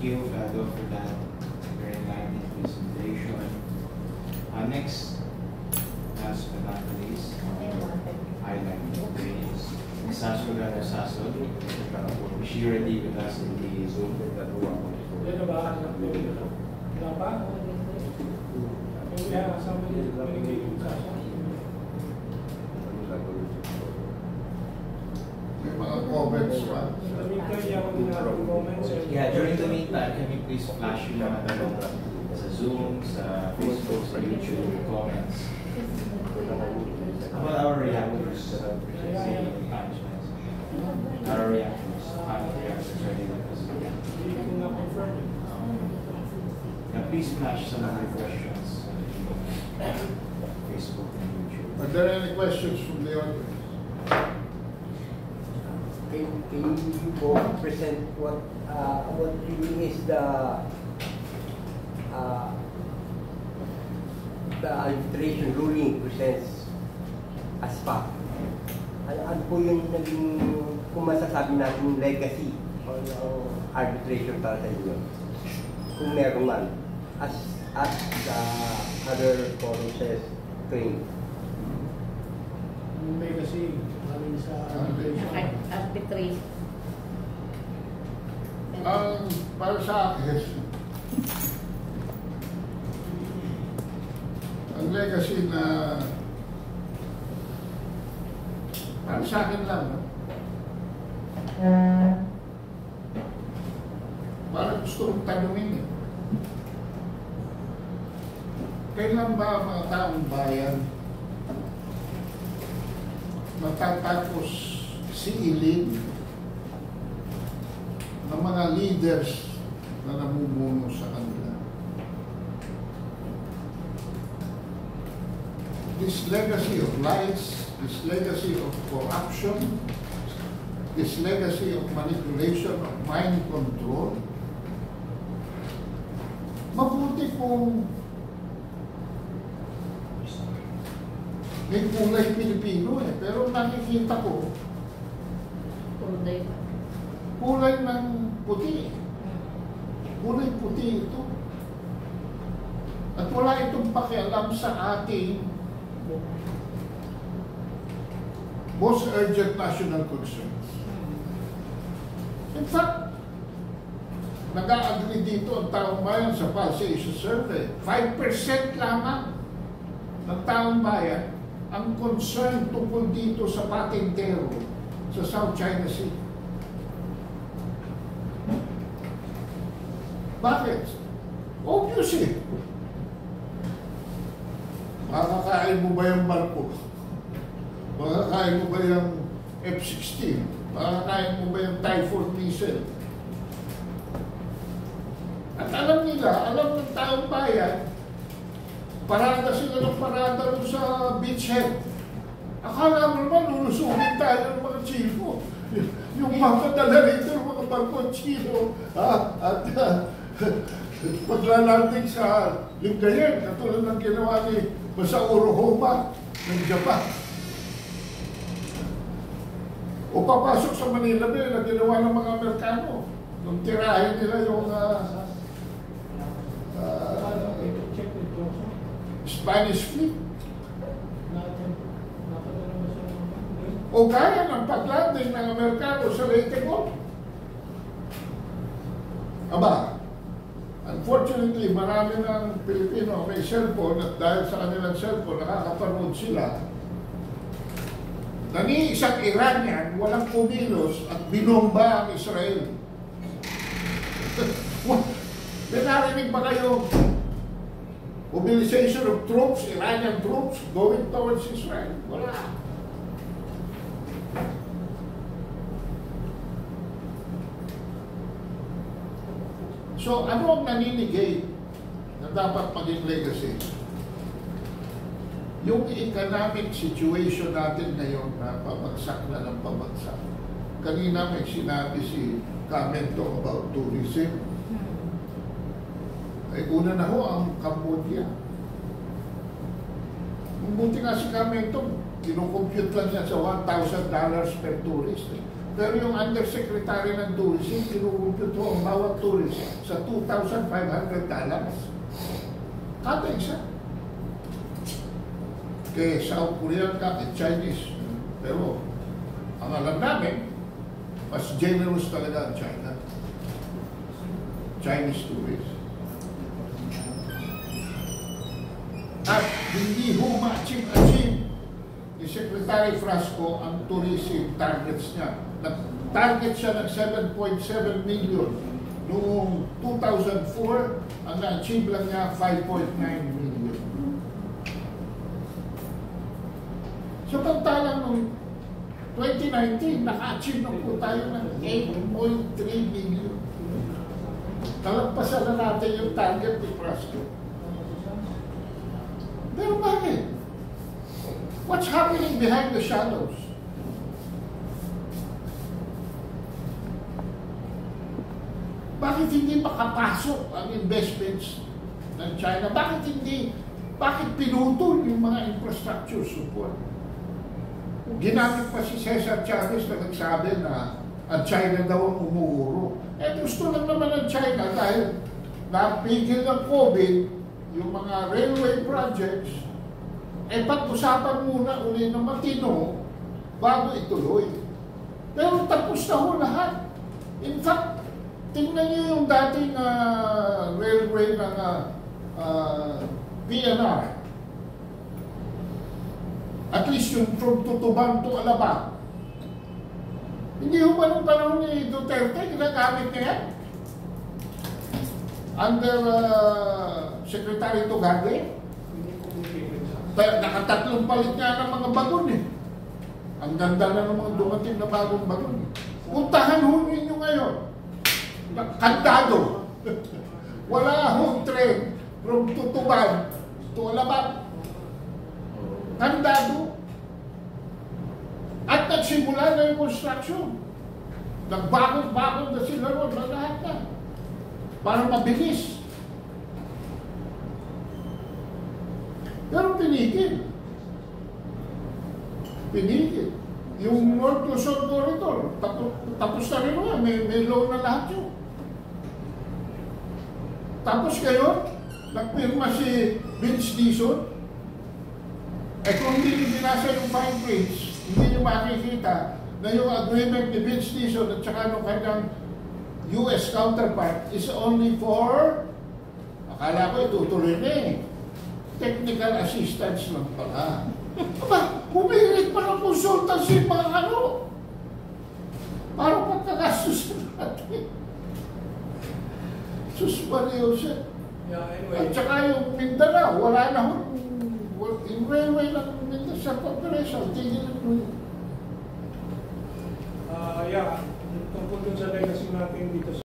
you, Fado, for that very enlightening presentation. Next, last but not least, I'd like to introduce Sasol Sasol. Is she ready with us in the Zoom? Wala ba? Wala pa? Kaya kasama niyo yung Sasha. May mga comments pa. Yeah, during the meantime, can you please flash yung mga tanong sa Zoom, sa Facebook, sa YouTube, comments about our reactors, our reactors, pilot reactors ready with us. Yeah, please flash some of your questions on Facebook and YouTube. Are there any questions from the audience? Can you go present what really is the arbitration ruling presents as fact? Ano po yung naging, kung masasabi natin legacy o arbitration para sa inyo? Kung meron man, as the other forum says, claim. Legacy, maraming sa Arbitration. Para sa akin, ang legacy na para sa akin lang, no? Parang gusto kong tanungin eh. Kailan ba ang mga taong bayan matatapos siilin ng mga leaders na namumuno sa kanila? This legacy of lies, this legacy of corruption, this legacy of manipulation, of mind control, mabuti kung may kulay Pilipino eh, pero nakikita ko kulay ng puti. Kulay puti ito. At wala itong pakialam sa ating most urgent national concerns. In fact, nag-a-agree dito ang taong bayan sa Pulse Asia Survey. 5% lamang ng taong bayan ang concern tungkol dito sa patintero sa South China Sea. Bakit? Obvious eh. Makakain mo ba yung barko? Makakain mo ba yung F-16? Makakain mo ba yung Typhoon missile? At alam nila, alam ng taong bayan, parada sila ng parada rin sa beachhead. Akala mo naman, lulusugin tayo ng mga Chino. Yung mga dala rito ng mga barko Chino. At paglalanding sa Lingayen, katulad ng ginawa ni Masauro Homa ng Japan. O papasok sa Manila Bay na ginawa ng mga Amerikano. Nung tirahin nila yung Spanish fleet. O gaya ng paglanding ng Amerikano sa Leyte Gulf. Aba, unfortunately, marami ng Pilipino may cellphone at dahil sa kanilang cellphone, nakakapanood sila na ni isang Iranian walang kumilos at binomba ang Israel. May narinig ba kayo? Mobilization of troops, Iranian troops going towards Israel? Wala. So, ano ang naninigay na dapat maging legacy? Yung economic situation natin ngayon na pabagsak na ng pabagsak. Kanina may sinabi si Camento about tourism. Ay una na ho ang Cambodia. Buti nga si Camento, kinukompute lang niya sa $1,000 per tourist. Pero yung undersecretary ng tourism, kinukumpute ho ang bawat tourist sa $2,500. Kada isa. Kay South Korean ka, kay Chinese. Pero, ang alam namin, mas generous talaga ang China. Chinese tourists. At hindi ho ma-achieve ni Secretary Frasco ang tourism targets niya. Nag-target siya ng 7.7 million noong 2004, ang na-achieve lang niya 5.9 million. Samantalang noong 2019, naka-achieve na po tayo ng 8.3 million. Kalagpasan na natin yung target ni Frasco. Pero bakit? What's happening behind the shadows? Bakit hindi makapasok ang investments ng China? Bakit pinutol yung mga infrastructure support? Ginamit pa si Cesar Chavez na nagsabi na ang China daw ang umuuro. Eh gusto lang naman ng China dahil napigil ng COVID yung mga railway projects, eh pag-usapan muna uli na matino bago ituloy. Pero tapos na ho lahat. In fact, tingnan niyo yung dating railway ng PNR. At least yung from Tutuban to Alabang. Hindi ho ba nung panahon ni Duterte, ginagamit niya yan? Under Secretary Tugade, nakatatlong palit nga ng mga bagon eh. Ang ganda na ng mga dumating na bagong bagon. Puntahan ho ninyo ngayon. Kantado. Wala hong train from Tutuban to Alabang. Kantado. At nagsimula na yung construction. Nagbakod-bakod na sila ron na lahat na. Para mabilis. Pero pinigil. Pinigil. Yung North Luzon Corridor, tapos na rin naman, may loan na lahat yun. Tapos ngayon, nagpirma si Vince Dizon. Eh kung hindi binasa yung fine prints, hindi nyo makikita na yung agreement ni Vince Dizon at saka nung kanyang US counterpart is only for, akala ko itutuloy na eh, technical assistance lang pala. Aba, humirit pa ng consultancy mga ano, para pagkagastos natin. Sus Mario, Yeah, anyway. at saka yung Mindanao, wala na ho, yung railway lang Mindanao sa corporation, tigil na Yeah, tungkol dun sa legacy natin dito sa